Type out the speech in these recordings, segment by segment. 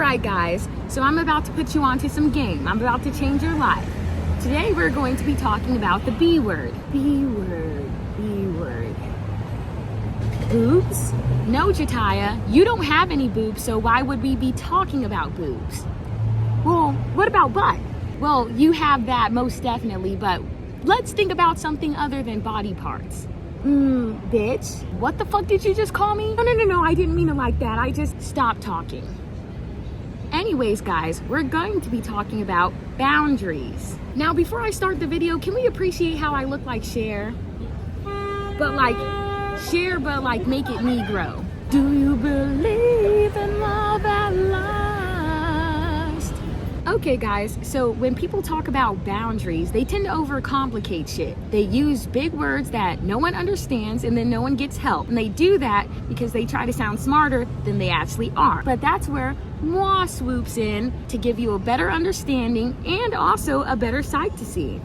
Alright guys, so I'm about to put you onto some game. I'm about to change your life. Today we're going to be talking about the B word. B word, B word. Boobs? No, Jataya, you don't have any boobs, so why would we be talking about boobs? Well, what about butt? Well, you have that most definitely, but let's think about something other than body parts. Bitch. What the fuck did you just call me? No, I didn't mean it like that. I just stopped talking. Anyways, guys, we're going to be talking about boundaries. Now, before I start the video, can we appreciate how I look like Cher? But like, Cher, but like make it negro. Do you believe in love at last? Okay guys, so when people talk about boundaries, they tend to overcomplicate shit. They use big words that no one understands and then no one gets help. And they do that because they try to sound smarter than they actually are. But that's where moi swoops in to give you a better understanding and also a better sight to see.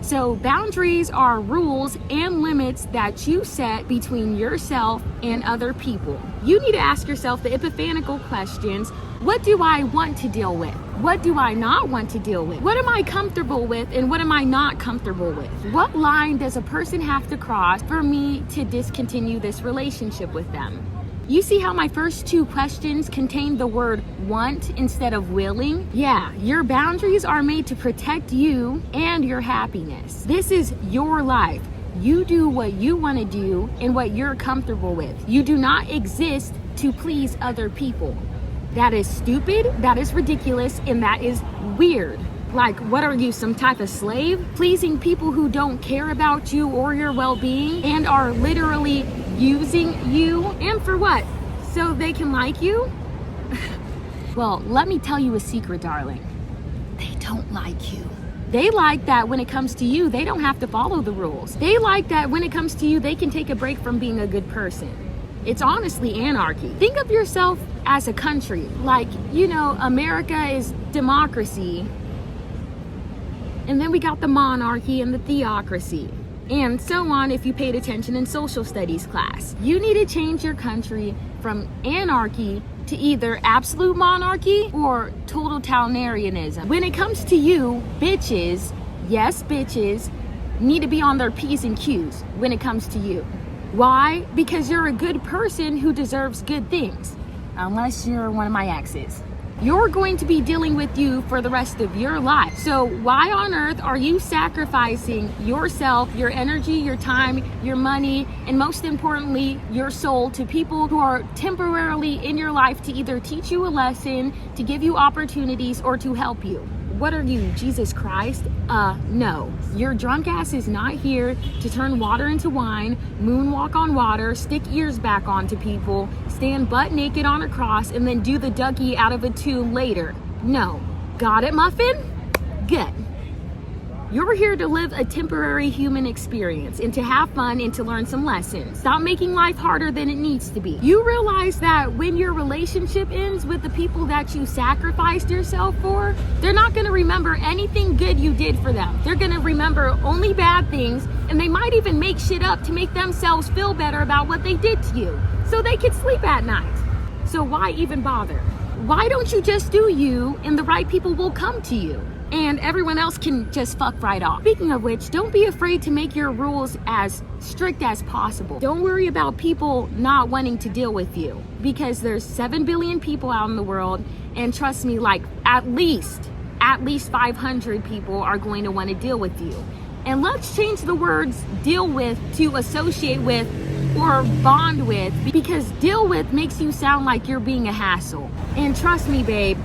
So boundaries are rules and limits that you set between yourself and other people. You need to ask yourself the epiphanical questions. What do I want to deal with? What do I not want to deal with? What am I comfortable with and what am I not comfortable with? What line does a person have to cross for me to discontinue this relationship with them? You see how my first two questions contain the word want instead of willing? Yeah, your boundaries are made to protect you and your happiness. This is your life. You do what you want to do and what you're comfortable with. You do not exist to please other people. That is stupid, that is ridiculous, and that is weird. Like, what are you, some type of slave? Pleasing people who don't care about you or your well-being and are literally using you, and for what? So they can like you? Well, let me tell you a secret, darling. They don't like you. They like that when it comes to you, they don't have to follow the rules. They like that when it comes to you, they can take a break from being a good person. It's honestly anarchy. Think of yourself as a country. Like, you know, America is democracy. And then we got the monarchy and the theocracy. And so on if you paid attention in social studies class. You need to change your country from anarchy to either absolute monarchy or totalitarianism. When it comes to you, bitches, yes, bitches, need to be on their P's and Q's when it comes to you. Why? Because you're a good person who deserves good things. Unless you're one of my exes. You're going to be dealing with you for the rest of your life. So why on earth are you sacrificing yourself, your energy, your time, your money, and most importantly, your soul to people who are temporarily in your life to either teach you a lesson, to give you opportunities, or to help you? What are you, Jesus Christ? No. Your drunk ass is not here to turn water into wine, moonwalk on water, stick ears back onto people, stand butt naked on a cross, and then do the Dougie out of a tube later. No. Got it, Muffin? Good. You're here to live a temporary human experience and to have fun and to learn some lessons. Stop making life harder than it needs to be. You realize that when your relationship ends with the people that you sacrificed yourself for, they're not going to remember anything good you did for them. They're going to remember only bad things, and they might even make shit up to make themselves feel better about what they did to you so they could sleep at night. So why even bother? Why don't you just do you and the right people will come to you? And everyone else can just fuck right off. Speaking of which, don't be afraid to make your rules as strict as possible. Don't worry about people not wanting to deal with you because there's 7 billion people out in the world, and trust me, like at least 500 people are going to want to deal with you. And let's change the words deal with to associate with or bond with, because deal with makes you sound like you're being a hassle. And trust me, babe,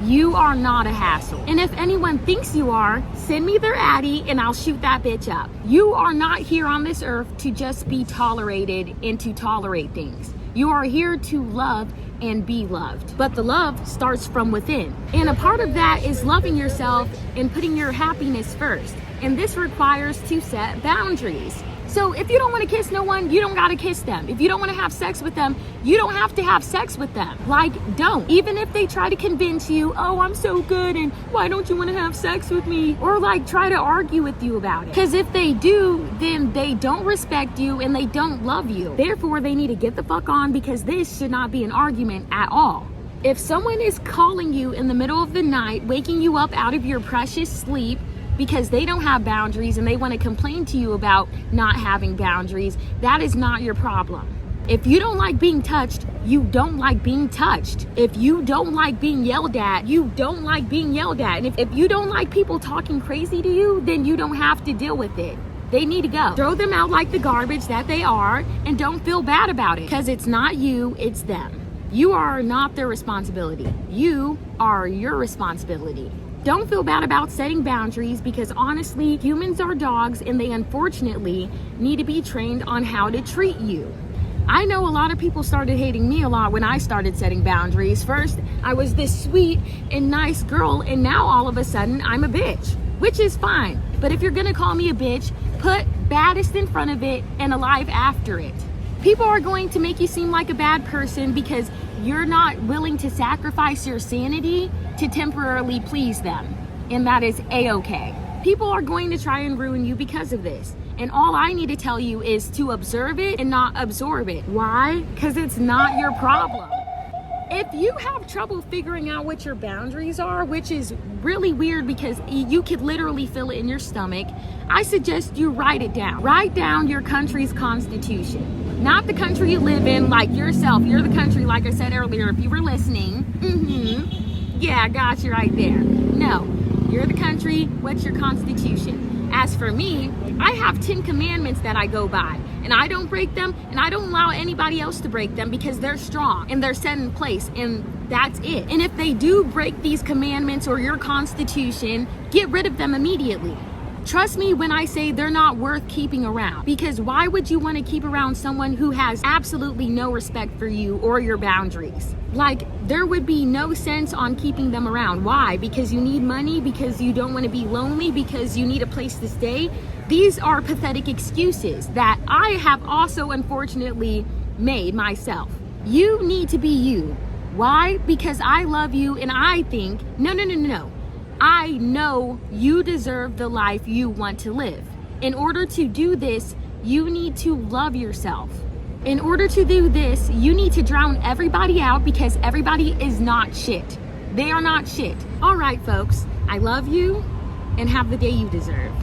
you are not a hassle. And if anyone thinks you are, send me their addy and I'll shoot that bitch up. You are not here on this earth to just be tolerated and to tolerate things. You are here to love and be loved. But the love starts from within. And a part of that is loving yourself and putting your happiness first. And this requires to set boundaries. So if you don't want to kiss no one, you don't got to kiss them. If you don't want to have sex with them, you don't have to have sex with them. Like, don't. Even if they try to convince you, oh, I'm so good and why don't you want to have sex with me? Or like try to argue with you about it. Because if they do, then they don't respect you and they don't love you. Therefore, they need to get the fuck on, because this should not be an argument at all. If someone is calling you in the middle of the night, waking you up out of your precious sleep because they don't have boundaries and they want to complain to you about not having boundaries, that is not your problem. If you don't like being touched, you don't like being touched. If you don't like being yelled at, you don't like being yelled at. And if you don't like people talking crazy to you, then you don't have to deal with it. They need to go. Throw them out like the garbage that they are, and don't feel bad about it, because it's not you, it's them. You are not their responsibility. You are your responsibility. Don't feel bad about setting boundaries, because honestly, humans are dogs and they unfortunately need to be trained on how to treat you. I know a lot of people started hating me a lot when I started setting boundaries. First, I was this sweet and nice girl, and now all of a sudden I'm a bitch, which is fine. But if you're gonna call me a bitch, put baddest in front of it and alive after it. People are going to make you seem like a bad person because you're not willing to sacrifice your sanity to temporarily please them. And that is a-okay. People are going to try and ruin you because of this. And all I need to tell you is to observe it and not absorb it. Why? Because it's not your problem. If you have trouble figuring out what your boundaries are, which is really weird because you could literally feel it in your stomach, I suggest you write it down. Write down your country's constitution. Not the country you live in, like yourself. You're the country, like I said earlier, if you were listening. Yeah, I got you right there. No, you're the country. What's your constitution? As for me, I have 10 commandments that I go by, and I don't break them, and I don't allow anybody else to break them because they're strong and they're set in place, and that's it. And if they do break these commandments or your constitution, get rid of them immediately. Trust me when I say they're not worth keeping around, because why would you want to keep around someone who has absolutely no respect for you or your boundaries? Like, there would be no sense on keeping them around. Why? Because you need money, because you don't want to be lonely, because you need a place to stay. These are pathetic excuses that I have also unfortunately made myself. You need to be you. Why? Because I love you, and I think, no. I know you deserve the life you want to live. In order to do this, you need to love yourself. In order to do this, you need to drown everybody out, because everybody is not shit. They are not shit. All right, folks, I love you, and have the day you deserve.